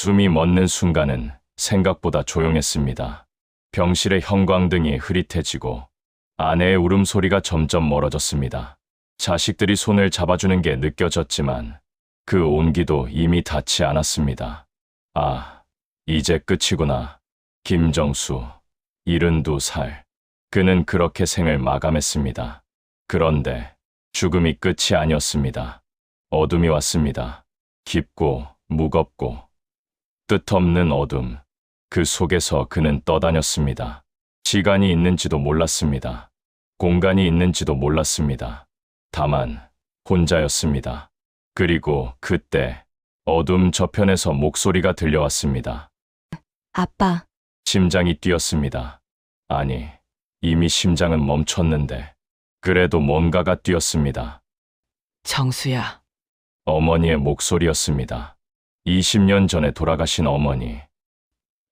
숨이 멎는 순간은 생각보다 조용했습니다. 병실의 형광등이 흐릿해지고 아내의 울음소리가 점점 멀어졌습니다. 자식들이 손을 잡아주는 게 느껴졌지만 그 온기도 이미 닿지 않았습니다. 아, 이제 끝이구나. 김정수, 72살. 그는 그렇게 생을 마감했습니다. 그런데 죽음이 끝이 아니었습니다. 어둠이 왔습니다. 깊고 무겁고 뜻없는 어둠. 그 속에서 그는 떠다녔습니다. 시간이 있는지도 몰랐습니다. 공간이 있는지도 몰랐습니다. 다만 혼자였습니다. 그리고 그때 어둠 저편에서 목소리가 들려왔습니다. 아빠, 심장이 뛰었습니다. 아니, 이미 심장은 멈췄는데 그래도 뭔가가 뛰었습니다. 정수야, 어머니의 목소리였습니다. 20년 전에 돌아가신 어머니.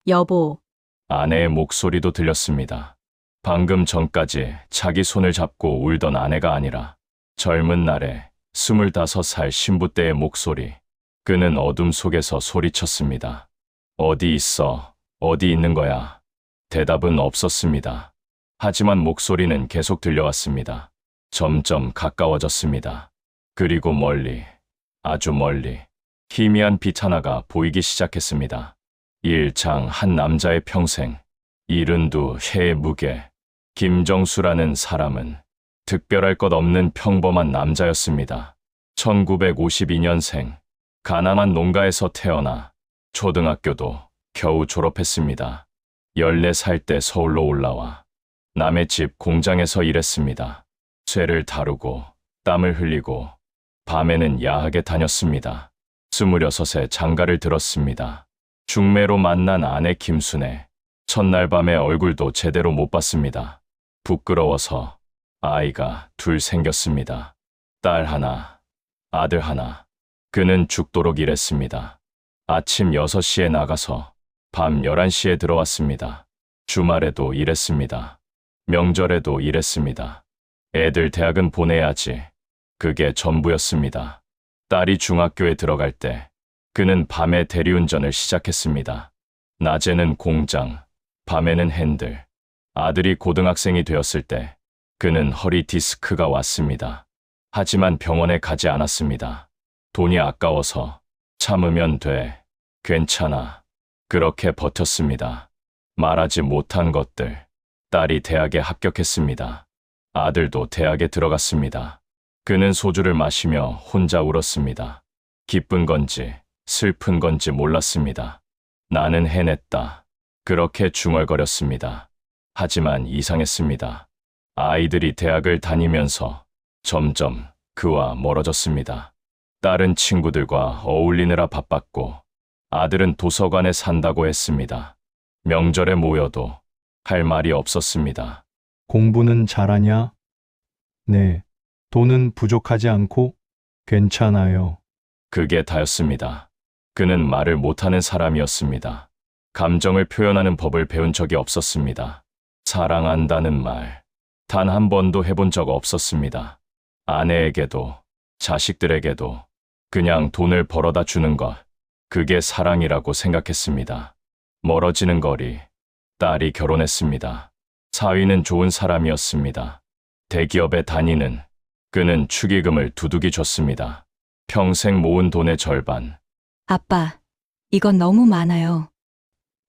여보, 아내의 목소리도 들렸습니다. 방금 전까지 자기 손을 잡고 울던 아내가 아니라 젊은 날에 25살 신부 때의 목소리. 그는 어둠 속에서 소리쳤습니다. 어디 있어? 어디 있는 거야? 대답은 없었습니다. 하지만 목소리는 계속 들려왔습니다. 점점 가까워졌습니다. 그리고 멀리, 아주 멀리 희미한 빛 하나가 보이기 시작했습니다. 일장 한 남자의 평생, 72해의 무게. 김정수라는 사람은 특별할 것 없는 평범한 남자였습니다. 1952년생, 가난한 농가에서 태어나 초등학교도 겨우 졸업했습니다. 14살 때 서울로 올라와 남의 집 공장에서 일했습니다. 쇠를 다루고 땀을 흘리고 밤에는 야하게 다녔습니다. 26에 장가를 들었습니다. 중매로 만난 아내 김순애. 첫날 밤에 얼굴도 제대로 못 봤습니다. 부끄러워서 아이가 둘 생겼습니다. 딸 하나, 아들 하나. 그는 죽도록 일했습니다. 아침 6시에 나가서 밤 11시에 들어왔습니다. 주말에도 일했습니다. 명절에도 일했습니다. 애들 대학은 보내야지. 그게 전부였습니다. 딸이 중학교에 들어갈 때 그는 밤에 대리운전을 시작했습니다. 낮에는 공장, 밤에는 핸들. 아들이 고등학생이 되었을 때 그는 허리 디스크가 왔습니다. 하지만 병원에 가지 않았습니다. 돈이 아까워서 참으면 돼. 괜찮아. 그렇게 버텼습니다. 말하지 못한 것들. 딸이 대학에 합격했습니다. 아들도 대학에 들어갔습니다. 그는 소주를 마시며 혼자 울었습니다. 기쁜 건지 슬픈 건지 몰랐습니다. 나는 해냈다. 그렇게 중얼거렸습니다. 하지만 이상했습니다. 아이들이 대학을 다니면서 점점 그와 멀어졌습니다. 딸은 친구들과 어울리느라 바빴고 아들은 도서관에 산다고 했습니다. 명절에 모여도 할 말이 없었습니다. 공부는 잘하냐? 네. 돈은 부족하지 않고 괜찮아요. 그게 다였습니다. 그는 말을 못하는 사람이었습니다. 감정을 표현하는 법을 배운 적이 없었습니다. 사랑한다는 말, 단 한 번도 해본 적 없었습니다. 아내에게도, 자식들에게도 그냥 돈을 벌어다 주는 것, 그게 사랑이라고 생각했습니다. 멀어지는 거리, 딸이 결혼했습니다. 사위는 좋은 사람이었습니다. 대기업에 다니는 그는 축의금을 두둑이 줬습니다. 평생 모은 돈의 절반. 아빠, 이건 너무 많아요.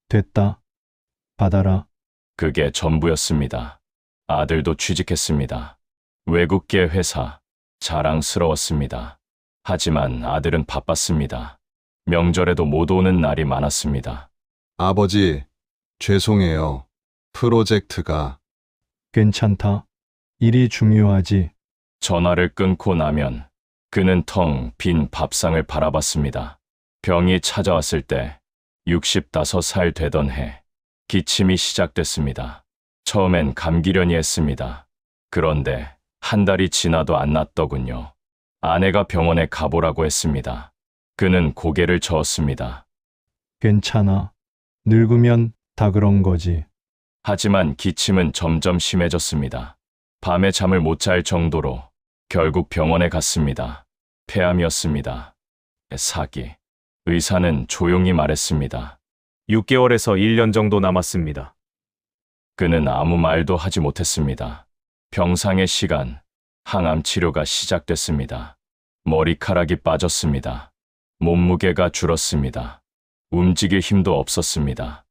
됐다. 받아라. 그게 전부였습니다. 아들도 취직했습니다. 외국계 회사, 자랑스러웠습니다. 하지만 아들은 바빴습니다. 명절에도 못 오는 날이 많았습니다. 아버지, 죄송해요. 프로젝트가. 괜찮다. 일이 중요하지. 전화를 끊고 나면 그는 텅 빈 밥상을 바라봤습니다. 병이 찾아왔을 때 65살 되던 해 기침이 시작됐습니다. 처음엔 감기려니 했습니다. 그런데 한 달이 지나도 안 낫더군요. 아내가 병원에 가보라고 했습니다. 그는 고개를 저었습니다. 괜찮아. 늙으면 다 그런 거지. 하지만 기침은 점점 심해졌습니다. 밤에 잠을 못 잘 정도로 결국 병원에 갔습니다. 폐암이었습니다. 사기. 의사는 조용히 말했습니다. 6개월에서 1년 정도 남았습니다. 그는 아무 말도 하지 못했습니다. 병상의 시간, 항암 치료가 시작됐습니다. 머리카락이 빠졌습니다. 몸무게가 줄었습니다. 움직일 힘도 없었습니다.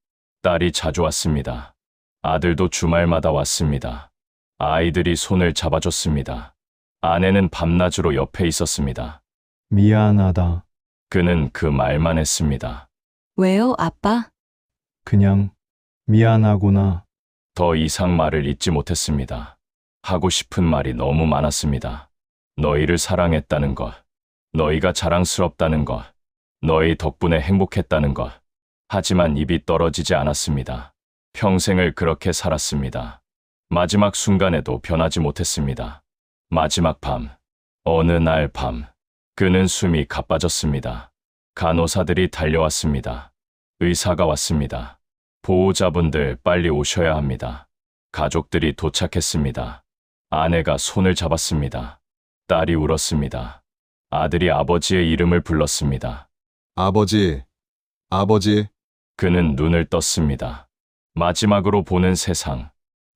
딸이 자주 왔습니다. 아들도 주말마다 왔습니다. 아이들이 손을 잡아줬습니다. 아내는 밤낮으로 옆에 있었습니다. 미안하다. 그는 그 말만 했습니다. 왜요, 아빠? 그냥 미안하구나. 더 이상 말을 잇지 못했습니다. 하고 싶은 말이 너무 많았습니다. 너희를 사랑했다는 것, 너희가 자랑스럽다는 것, 너희 덕분에 행복했다는 것. 하지만 입이 떨어지지 않았습니다. 평생을 그렇게 살았습니다. 마지막 순간에도 변하지 못했습니다. 마지막 밤, 어느 날 밤, 그는 숨이 가빠졌습니다. 간호사들이 달려왔습니다. 의사가 왔습니다. 보호자분들 빨리 오셔야 합니다. 가족들이 도착했습니다. 아내가 손을 잡았습니다. 딸이 울었습니다. 아들이 아버지의 이름을 불렀습니다. 아버지, 아버지, 그는 눈을 떴습니다. 마지막으로 보는 세상,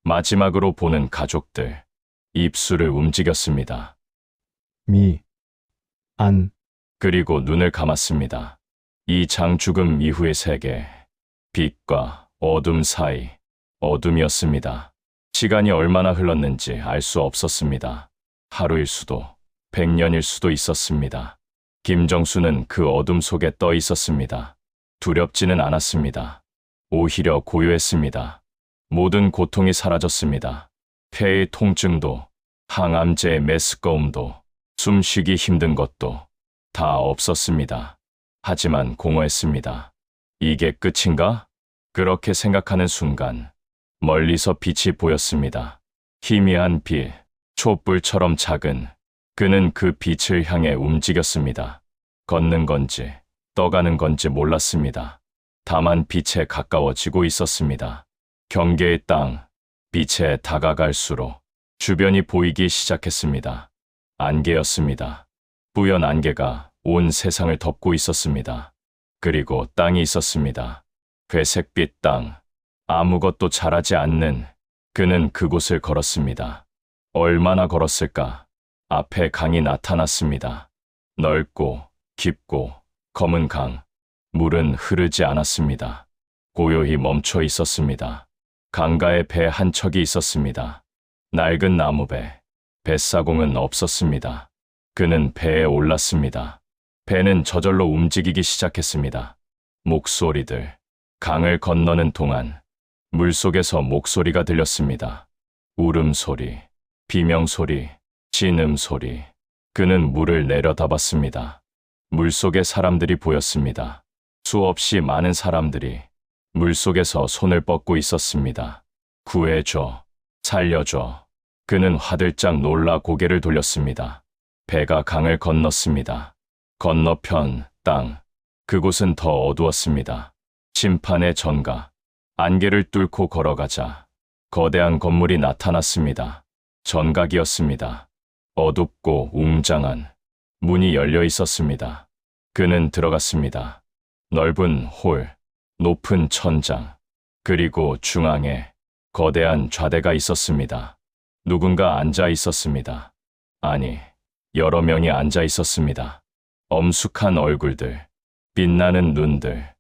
마지막으로 보는 가족들, 입술을 움직였습니다. 안, 그리고 눈을 감았습니다. 이 장 죽음 이후의 세계, 빛과 어둠 사이, 어둠이었습니다. 시간이 얼마나 흘렀는지 알 수 없었습니다. 하루일 수도, 100년일 수도 있었습니다. 김정수는 그 어둠 속에 떠 있었습니다. 두렵지는 않았습니다. 오히려 고요했습니다. 모든 고통이 사라졌습니다. 폐의 통증도, 항암제의 메스꺼움도, 숨쉬기 힘든 것도 다 없었습니다. 하지만 공허했습니다. 이게 끝인가? 그렇게 생각하는 순간 멀리서 빛이 보였습니다. 희미한 빛, 촛불처럼 작은. 그는 그 빛을 향해 움직였습니다. 걷는 건지 떠가는 건지 몰랐습니다. 다만 빛에 가까워지고 있었습니다. 경계의 땅, 빛에 다가갈수록 주변이 보이기 시작했습니다. 안개였습니다. 뿌연 안개가 온 세상을 덮고 있었습니다. 그리고 땅이 있었습니다. 회색빛 땅, 아무것도 자라지 않는. 그는 그곳을 걸었습니다. 얼마나 걸었을까? 앞에 강이 나타났습니다. 넓고 깊고 검은 강. 물은 흐르지 않았습니다. 고요히 멈춰 있었습니다. 강가에 배 한 척이 있었습니다. 낡은 나무배. 뱃사공은 없었습니다. 그는 배에 올랐습니다. 배는 저절로 움직이기 시작했습니다. 목소리들. 강을 건너는 동안 물속에서 목소리가 들렸습니다. 울음소리, 비명소리, 신음소리. 그는 물을 내려다봤습니다. 물속에 사람들이 보였습니다. 수없이 많은 사람들이 물속에서 손을 뻗고 있었습니다. 구해줘, 살려줘. 그는 화들짝 놀라 고개를 돌렸습니다. 배가 강을 건넜습니다. 건너편 땅, 그곳은 더 어두웠습니다. 심판의 전가. 안개를 뚫고 걸어가자 거대한 건물이 나타났습니다. 전각이었습니다. 어둡고 웅장한 문이 열려 있었습니다. 그는 들어갔습니다. 넓은 홀, 높은 천장, 그리고 중앙에 거대한 좌대가 있었습니다. 누군가 앉아 있었습니다. 아니, 여러 명이 앉아 있었습니다. 엄숙한 얼굴들, 빛나는 눈들.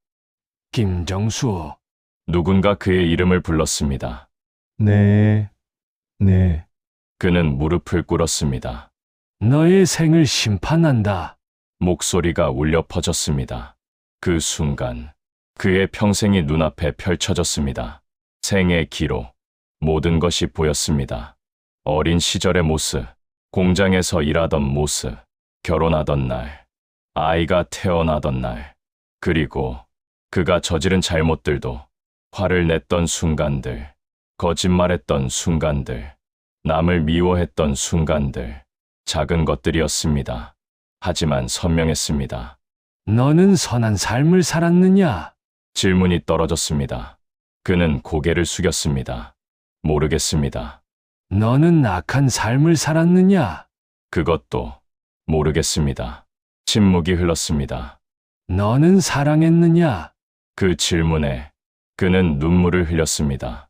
김정수, 누군가 그의 이름을 불렀습니다. 네. 그는 무릎을 꿇었습니다. 너의 생을 심판한다. 목소리가 울려 퍼졌습니다. 그 순간 그의 평생이 눈앞에 펼쳐졌습니다. 생의 기록, 모든 것이 보였습니다. 어린 시절의 모습, 공장에서 일하던 모습, 결혼하던 날, 아이가 태어나던 날, 그리고 그가 저지른 잘못들도, 화를 냈던 순간들, 거짓말했던 순간들, 남을 미워했던 순간들, 작은 것들이었습니다. 하지만 선명했습니다. 너는 선한 삶을 살았느냐? 질문이 떨어졌습니다. 그는 고개를 숙였습니다. 모르겠습니다. 너는 악한 삶을 살았느냐? 그것도 모르겠습니다. 침묵이 흘렀습니다. 너는 사랑했느냐? 그 질문에 그는 눈물을 흘렸습니다.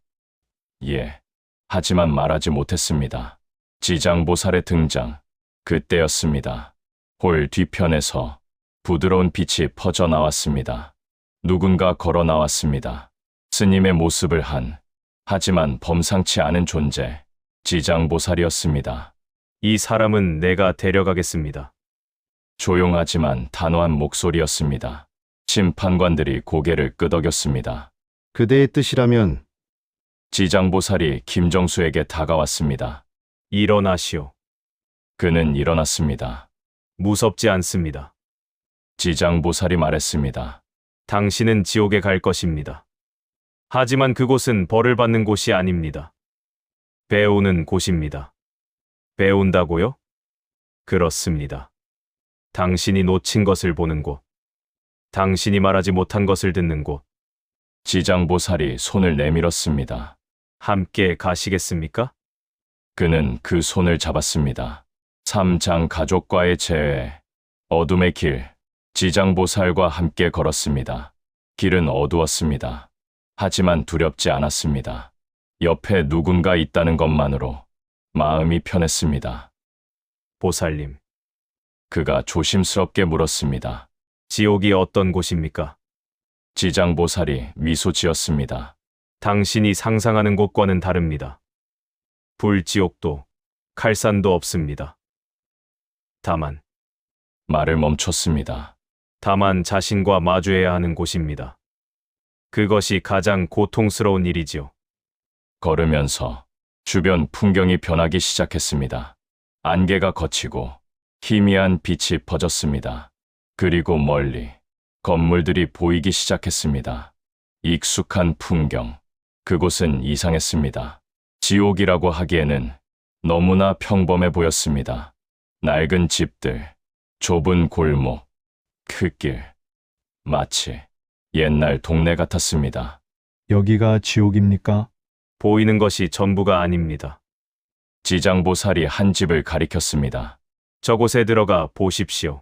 예. 하지만 말하지 못했습니다. 지장보살의 등장. 그때였습니다. 홀 뒤편에서 부드러운 빛이 퍼져 나왔습니다. 누군가 걸어 나왔습니다. 스님의 모습을 한, 하지만 범상치 않은 존재, 지장보살이었습니다. 이 사람은 내가 데려가겠습니다. 조용하지만 단호한 목소리였습니다. 심판관들이 고개를 끄덕였습니다. 그대의 뜻이라면 지장보살이 김정수에게 다가왔습니다. 일어나시오. 그는 일어났습니다. 무섭지 않습니다. 지장보살이 말했습니다. 당신은 지옥에 갈 것입니다. 하지만 그곳은 벌을 받는 곳이 아닙니다. 배우는 곳입니다. 배운다고요? 그렇습니다. 당신이 놓친 것을 보는 곳. 당신이 말하지 못한 것을 듣는 곳. 지장보살이 손을 내밀었습니다. 함께 가시겠습니까? 그는 그 손을 잡았습니다. 삼장 가족과의 재회, 어둠의 길, 지장보살과 함께 걸었습니다. 길은 어두웠습니다. 하지만 두렵지 않았습니다. 옆에 누군가 있다는 것만으로 마음이 편했습니다. 보살님, 그가 조심스럽게 물었습니다. 지옥이 어떤 곳입니까? 지장보살이 미소 지었습니다. 당신이 상상하는 곳과는 다릅니다. 불지옥도 칼산도 없습니다. 다만 말을 멈췄습니다. 자신과 마주해야 하는 곳입니다. 그것이 가장 고통스러운 일이지요. 걸으면서 주변 풍경이 변하기 시작했습니다. 안개가 걷히고 희미한 빛이 퍼졌습니다. 그리고 멀리 건물들이 보이기 시작했습니다. 익숙한 풍경. 그곳은 이상했습니다. 지옥이라고 하기에는 너무나 평범해 보였습니다. 낡은 집들, 좁은 골목, 흙길. 마치 옛날 동네 같았습니다. 여기가 지옥입니까? 보이는 것이 전부가 아닙니다. 지장보살이 한 집을 가리켰습니다. 저곳에 들어가 보십시오.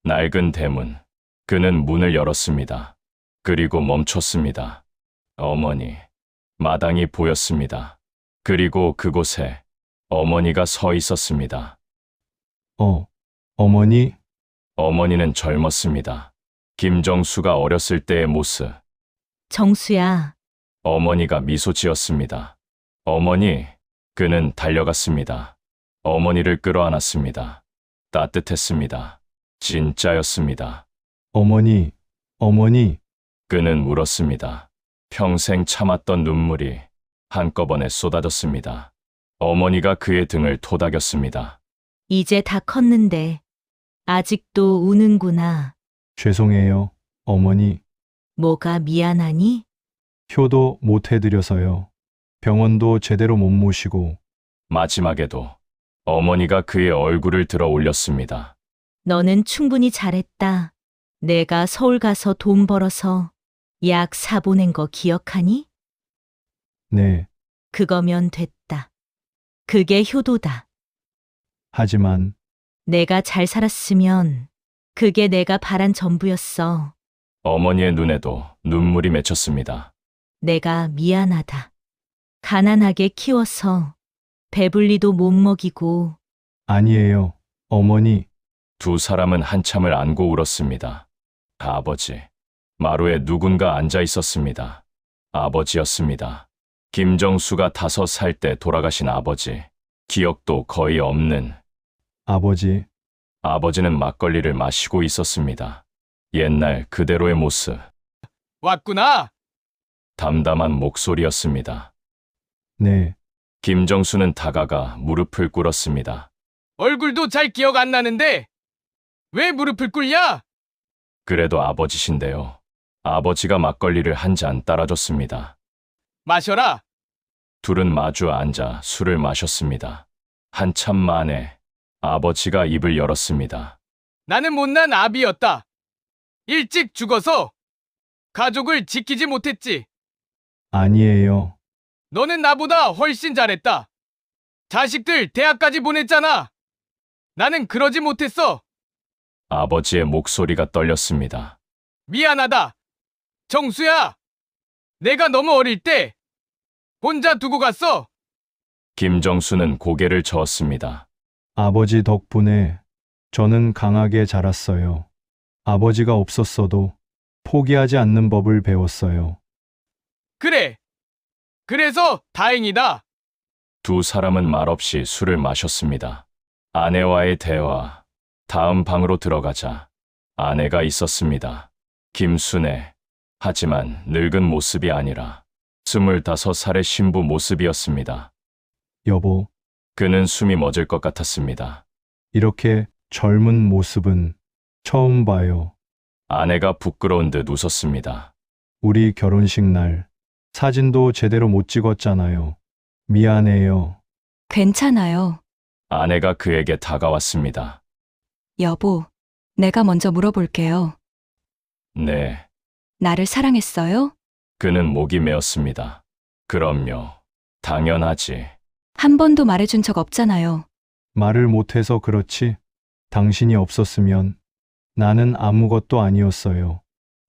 낡은 대문. 그는 문을 열었습니다. 그리고 멈췄습니다. 어머니. 마당이 보였습니다. 그리고 그곳에 어머니가 서 있었습니다. 어머니? 어머니는 젊었습니다. 김정수가 어렸을 때의 모습. 정수야, 어머니가 미소 지었습니다. 어머니. 그는 달려갔습니다. 어머니를 끌어안았습니다. 따뜻했습니다. 진짜였습니다. 어머니, 어머니. 그는 울었습니다. 평생 참았던 눈물이 한꺼번에 쏟아졌습니다. 어머니가 그의 등을 토닥였습니다. 이제 다 컸는데 아직도 우는구나. 죄송해요, 어머니. 뭐가 미안하니? 효도 못 해드려서요. 병원도 제대로 못 모시고. 마지막에도 어머니가 그의 얼굴을 들어 올렸습니다. 너는 충분히 잘했다. 내가 서울 가서 돈 벌어서 약 사보낸 거 기억하니? 네, 그거면 됐다. 그게 효도다. 하지만 내가 잘 살았으면 그게 내가 바란 전부였어. 어머니의 눈에도 눈물이 맺혔습니다. 내가 미안하다. 가난하게 키워서 배불리도 못 먹이고 아니에요, 어머니. 두 사람은 한참을 안고 울었습니다. 아버지. 마루에 누군가 앉아 있었습니다. 아버지였습니다. 김정수가 5살 때 돌아가신 아버지. 기억도 거의 없는. 아버지, 아버지는 막걸리를 마시고 있었습니다. 옛날 그대로의 모습. 왔구나. 담담한 목소리였습니다. 네, 김정수는 다가가 무릎을 꿇었습니다. 얼굴도 잘 기억 안 나는데 왜 무릎을 꿇냐? 그래도 아버지신데요. 아버지가 막걸리를 한 잔 따라줬습니다. 마셔라. 둘은 마주 앉아 술을 마셨습니다. 한참 만에 아버지가 입을 열었습니다. 나는 못난 아비였다. 일찍 죽어서 가족을 지키지 못했지. 아니에요. 너는 나보다 훨씬 잘했다. 자식들 대학까지 보냈잖아. 나는 그러지 못했어. 아버지의 목소리가 떨렸습니다. 미안하다. 정수야. 내가 너무 어릴 때 혼자 두고 갔어. 김정수는 고개를 저었습니다. 아버지 덕분에 저는 강하게 자랐어요. 아버지가 없었어도 포기하지 않는 법을 배웠어요. 그래. 그래서 다행이다. 두 사람은 말없이 술을 마셨습니다. 아내와의 대화. 다음 방으로 들어가자 아내가 있었습니다. 김순애. 하지만 늙은 모습이 아니라 25살의 신부 모습이었습니다. 여보, 그는 숨이 멎을 것 같았습니다. 이렇게 젊은 모습은 처음 봐요. 아내가 부끄러운 듯 웃었습니다. 우리 결혼식 날 사진도 제대로 못 찍었잖아요. 미안해요. 괜찮아요. 아내가 그에게 다가왔습니다. 여보, 내가 먼저 물어볼게요. 네, 나를 사랑했어요? 그는 목이 메었습니다. 그럼요, 당연하지. 한 번도 말해준 적 없잖아요. 말을 못해서 그렇지. 당신이 없었으면 나는 아무것도 아니었어요.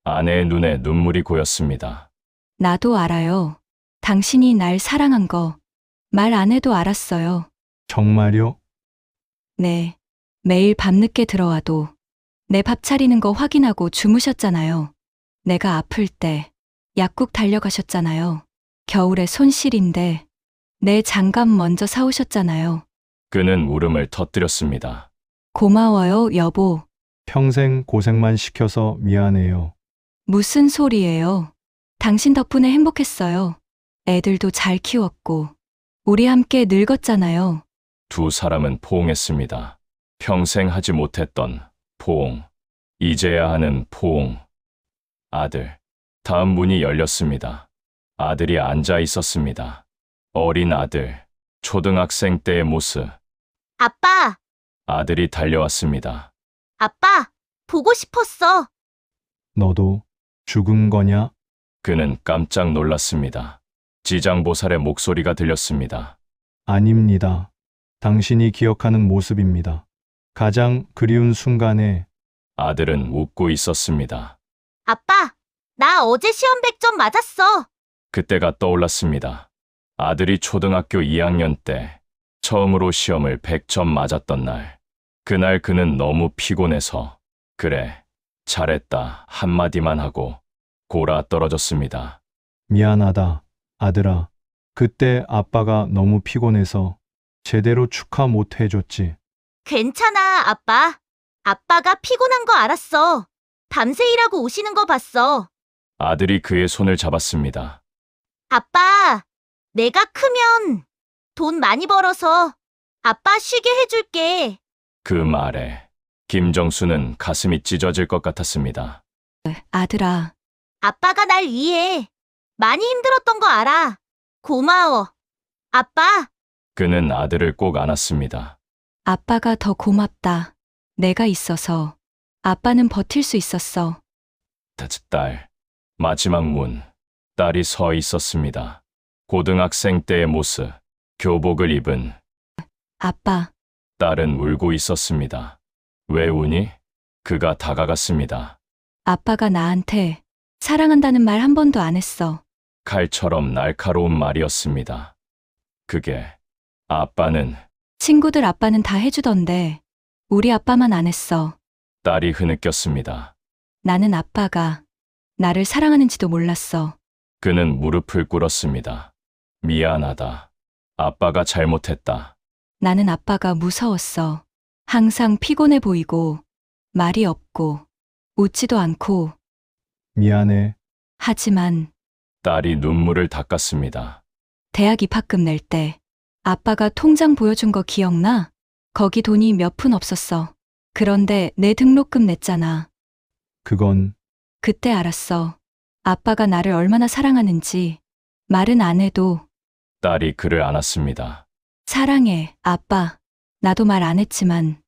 아내의 눈에 눈물이 고였습니다. 나도 알아요. 당신이 날 사랑한 거 말 안 해도 알았어요. 정말요? 네. 매일 밤늦게 들어와도 내 밥 차리는 거 확인하고 주무셨잖아요. 내가 아플 때 약국 달려가셨잖아요. 겨울에 손실인데 내 장갑 먼저 사오셨잖아요. 그는 울음을 터뜨렸습니다. 고마워요, 여보. 평생 고생만 시켜서 미안해요. 무슨 소리예요? 당신 덕분에 행복했어요. 애들도 잘 키웠고 우리 함께 늙었잖아요. 두 사람은 포옹했습니다. 평생 하지 못했던 포옹. 이제야 하는 포옹. 아들. 다음 문이 열렸습니다. 아들이 앉아 있었습니다. 어린 아들. 초등학생 때의 모습. 아빠, 아들이 달려왔습니다. 아빠, 보고 싶었어. 너도 죽은 거냐? 그는 깜짝 놀랐습니다. 지장보살의 목소리가 들렸습니다. 아닙니다. 당신이 기억하는 모습입니다. 가장 그리운 순간에 아들은 웃고 있었습니다. 아빠, 나 어제 시험 100점 맞았어. 그때가 떠올랐습니다. 아들이 초등학교 2학년 때 처음으로 시험을 100점 맞았던 날. 그날 그는 너무 피곤해서 그래, 잘했다 한마디만 하고 골아 떨어졌습니다. 미안하다, 아들아. 그때 아빠가 너무 피곤해서 제대로 축하 못 해줬지. 괜찮아, 아빠. 아빠가 피곤한 거 알았어. 밤새 일하고 오시는 거 봤어. 아들이 그의 손을 잡았습니다. 아빠, 내가 크면 돈 많이 벌어서 아빠 쉬게 해줄게. 그 말에 김정수는 가슴이 찢어질 것 같았습니다. 아들아, 아빠가 날 위해 많이 힘들었던 거 알아. 고마워. 아빠, 그는 아들을 꼭 안았습니다. 아빠가 더 고맙다. 내가 있어서 아빠는 버틸 수 있었어. 딸. 마지막 문. 딸이 서 있었습니다. 고등학생 때의 모습. 교복을 입은 아빠, 딸은 울고 있었습니다. 왜 우니? 그가 다가갔습니다. 아빠가 나한테 사랑한다는 말 한 번도 안 했어. 칼처럼 날카로운 말이었습니다. 그게 아빠는 친구들 아빠는 다 해주던데 우리 아빠만 안 했어. 딸이 흐느꼈습니다. 나는 아빠가 나를 사랑하는지도 몰랐어. 그는 무릎을 꿇었습니다. 미안하다. 아빠가 잘못했다. 나는 아빠가 무서웠어. 항상 피곤해 보이고 말이 없고 웃지도 않고. 미안해. 하지만 딸이 눈물을 닦았습니다. 대학 입학금 낼 때 아빠가 통장 보여준 거 기억나? 거기 돈이 몇 푼 없었어. 그런데 내 등록금 냈잖아. 그건 그때 알았어. 아빠가 나를 얼마나 사랑하는지. 말은 안 해도 딸이 그를 안았습니다. 사랑해, 아빠. 나도 말 안 했지만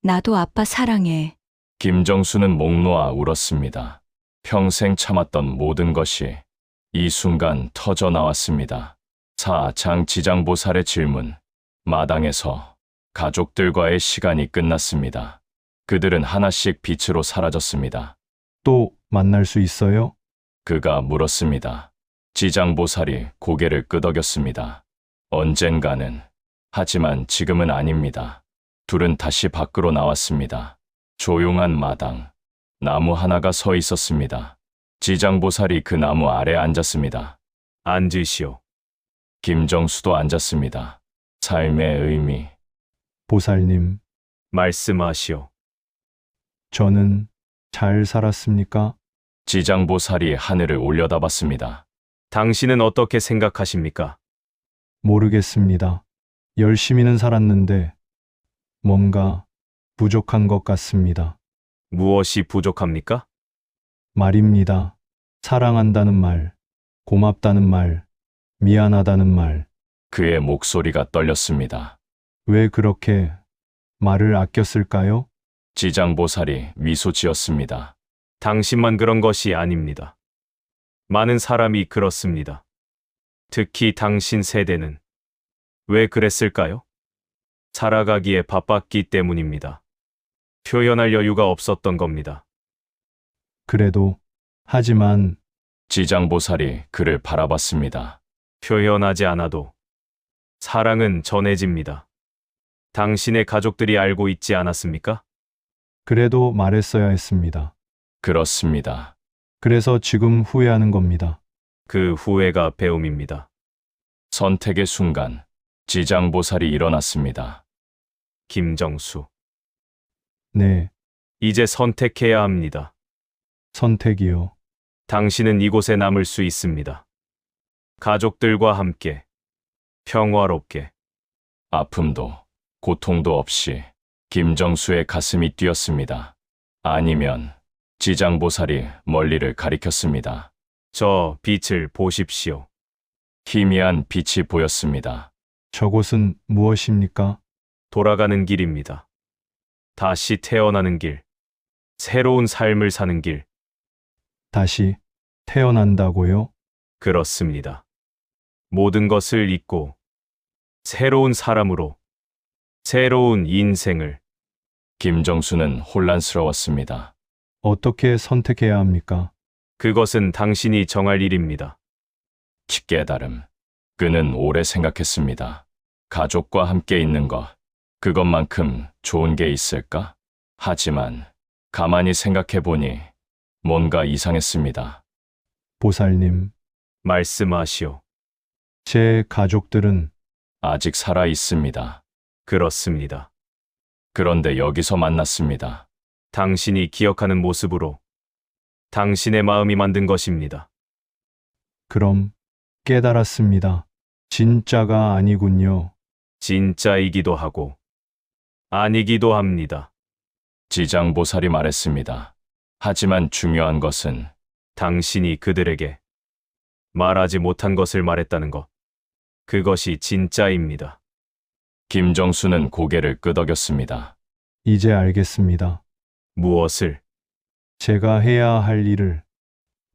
나도 아빠 사랑해. 김정수는 목 놓아 울었습니다. 평생 참았던 모든 것이 이 순간 터져 나왔습니다. 장지장보살의 질문. 마당에서 가족들과의 시간이 끝났습니다. 그들은 하나씩 빛으로 사라졌습니다. 또 만날 수 있어요? 그가 물었습니다. 지장보살이 고개를 끄덕였습니다. 언젠가는, 하지만 지금은 아닙니다. 둘은 다시 밖으로 나왔습니다. 조용한 마당, 나무 하나가 서 있었습니다. 지장보살이 그 나무 아래 앉았습니다. 앉으시오. 김정수도 앉았습니다. 삶의 의미, 보살님, 말씀하시오. 저는 잘 살았습니까? 지장보살이 하늘을 올려다봤습니다. 당신은 어떻게 생각하십니까? 모르겠습니다. 열심히는 살았는데 뭔가 부족한 것 같습니다. 무엇이 부족합니까? 말입니다. 사랑한다는 말, 고맙다는 말, 미안하다는 말. 그의 목소리가 떨렸습니다. 왜 그렇게 말을 아꼈을까요? 지장보살이 미소 지었습니다. 당신만 그런 것이 아닙니다. 많은 사람이 그렇습니다. 특히 당신 세대는. 왜 그랬을까요? 살아가기에 바빴기 때문입니다. 표현할 여유가 없었던 겁니다. 그래도, 하지만 지장보살이 그를 바라봤습니다. 표현하지 않아도 사랑은 전해집니다. 당신의 가족들이 알고 있지 않았습니까? 그래도 말했어야 했습니다. 그렇습니다. 그래서 지금 후회하는 겁니다. 그 후회가 배움입니다. 선택의 순간, 지장보살이 일어났습니다. 김정수, 네, 이제 선택해야 합니다. 선택이요. 당신은 이곳에 남을 수 있습니다. 가족들과 함께, 평화롭게. 아픔도, 고통도 없이 김정수의 가슴이 뛰었습니다. 아니면 지장보살이 멀리를 가리켰습니다. 저 빛을 보십시오. 희미한 빛이 보였습니다. 저곳은 무엇입니까? 돌아가는 길입니다. 다시 태어나는 길, 새로운 삶을 사는 길. 다시 태어난다고요? 그렇습니다. 모든 것을 잊고 새로운 사람으로, 새로운 인생을. 김정수는 혼란스러웠습니다. 어떻게 선택해야 합니까? 그것은 당신이 정할 일입니다. 깨달음. 그는 오래 생각했습니다. 가족과 함께 있는 것, 그것만큼 좋은 게 있을까? 하지만 가만히 생각해 보니 뭔가 이상했습니다. 보살님, 말씀하시오. 제 가족들은 아직 살아 있습니다. 그렇습니다. 그런데 여기서 만났습니다. 당신이 기억하는 모습으로 당신의 마음이 만든 것입니다. 그럼 깨달았습니다. 진짜가 아니군요. 진짜이기도 하고 아니기도 합니다. 지장보살이 말했습니다. 하지만 중요한 것은 당신이 그들에게 말하지 못한 것을 말했다는 것. 그것이 진짜입니다. 김정수는 고개를 끄덕였습니다. 이제 알겠습니다. 무엇을? 제가 해야 할 일을.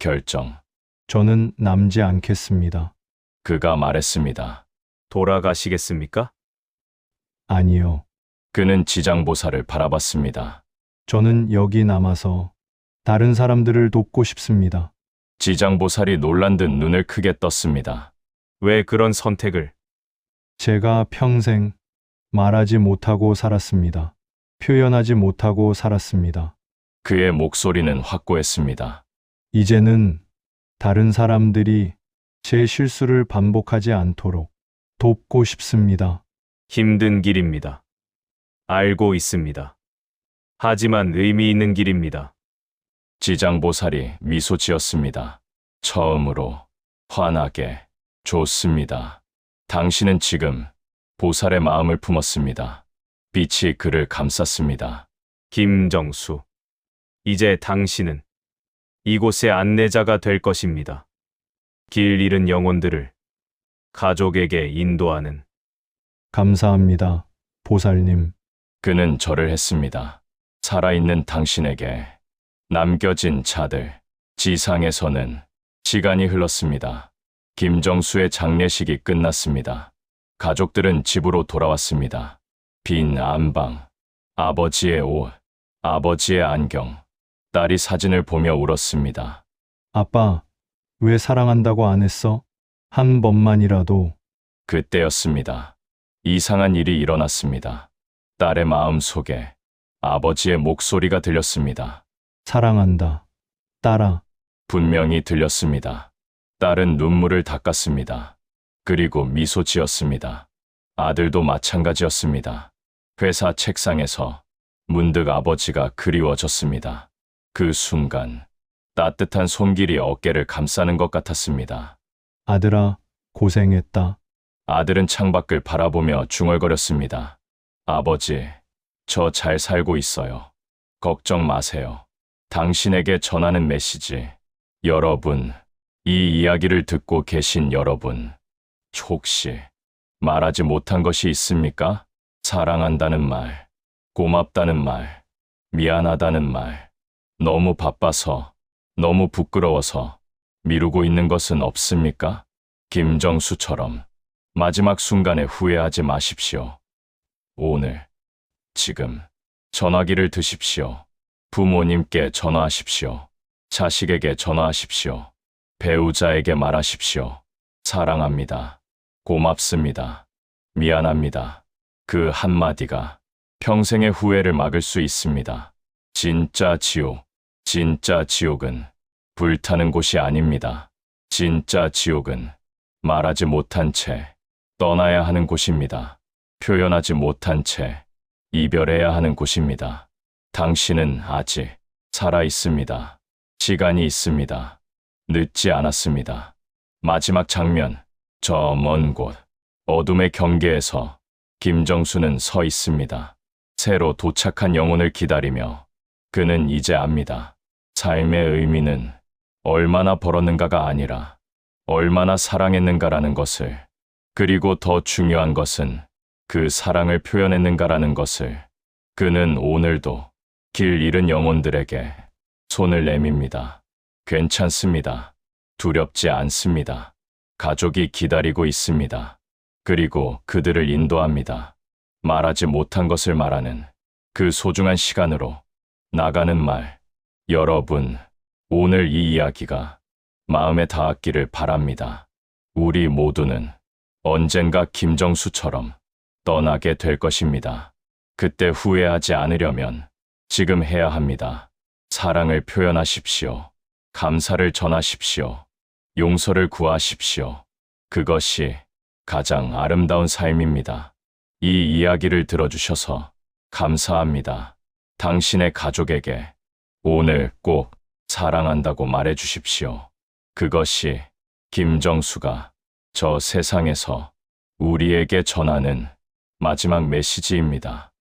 결정. 저는 남지 않겠습니다. 그가 말했습니다. 돌아가시겠습니까? 아니요. 그는 지장보살을 바라봤습니다. 저는 여기 남아서 다른 사람들을 돕고 싶습니다. 지장보살이 놀란 듯 눈을 크게 떴습니다. 왜 그런 선택을? 제가 평생 말하지 못하고 살았습니다. 표현하지 못하고 살았습니다. 그의 목소리는 확고했습니다. 이제는 다른 사람들이 제 실수를 반복하지 않도록 돕고 싶습니다. 힘든 길입니다. 알고 있습니다. 하지만 의미 있는 길입니다. 지장보살이 미소 지었습니다. 처음으로 환하게 좋습니다. 당신은 지금 보살의 마음을 품었습니다. 빛이 그를 감쌌습니다. 김정수, 이제 당신은 이곳의 안내자가 될 것입니다. 길 잃은 영혼들을 가족에게 인도하는. 감사합니다. 보살님. 그는 절을 했습니다. 살아있는 당신에게 남겨진 자들. 지상에서는 시간이 흘렀습니다. 김정수의 장례식이 끝났습니다. 가족들은 집으로 돌아왔습니다. 빈 안방, 아버지의 옷, 아버지의 안경, 딸이 사진을 보며 울었습니다. 아빠, 왜 사랑한다고 안 했어? 한 번만이라도. 그때였습니다. 이상한 일이 일어났습니다. 딸의 마음 속에 아버지의 목소리가 들렸습니다. 사랑한다. 딸아. 분명히 들렸습니다. 딸은 눈물을 닦았습니다. 그리고 미소 지었습니다. 아들도 마찬가지였습니다. 회사 책상에서 문득 아버지가 그리워졌습니다. 그 순간 따뜻한 손길이 어깨를 감싸는 것 같았습니다. 아들아, 고생했다. 아들은 창밖을 바라보며 중얼거렸습니다. 아버지, 저 잘 살고 있어요. 걱정 마세요. 당신에게 전하는 메시지. 여러분, 이 이야기를 듣고 계신 여러분, 혹시 말하지 못한 것이 있습니까? 사랑한다는 말, 고맙다는 말, 미안하다는 말, 너무 바빠서, 너무 부끄러워서 미루고 있는 것은 없습니까? 김정수처럼 마지막 순간에 후회하지 마십시오. 오늘, 지금 전화기를 드십시오. 부모님께 전화하십시오. 자식에게 전화하십시오. 배우자에게 말하십시오. 사랑합니다. 고맙습니다. 미안합니다. 그 한마디가 평생의 후회를 막을 수 있습니다. 진짜 지옥은 불타는 곳이 아닙니다. 진짜 지옥은 말하지 못한 채 떠나야 하는 곳입니다. 표현하지 못한 채 이별해야 하는 곳입니다. 당신은 아직 살아 있습니다. 시간이 있습니다. 늦지 않았습니다. 마지막 장면, 저 먼 곳, 어둠의 경계에서 김정수는 서 있습니다. 새로 도착한 영혼을 기다리며 그는 이제 압니다. 삶의 의미는 얼마나 벌었는가가 아니라 얼마나 사랑했는가라는 것을, 그리고 더 중요한 것은 그 사랑을 표현했는가라는 것을 그는 오늘도 길 잃은 영혼들에게 손을 내밉니다. 괜찮습니다. 두렵지 않습니다. 가족이 기다리고 있습니다. 그리고 그들을 인도합니다. 말하지 못한 것을 말하는 그 소중한 시간으로 나가는 말. 여러분, 오늘 이 이야기가 마음에 닿았기를 바랍니다. 우리 모두는 언젠가 김정수처럼 떠나게 될 것입니다. 그때 후회하지 않으려면 지금 해야 합니다. 사랑을 표현하십시오. 감사를 전하십시오. 용서를 구하십시오. 그것이 가장 아름다운 삶입니다. 이 이야기를 들어주셔서 감사합니다. 당신의 가족에게 오늘 꼭 사랑한다고 말해주십시오. 그것이 김정수가 저 세상에서 우리에게 전하는 마지막 메시지입니다.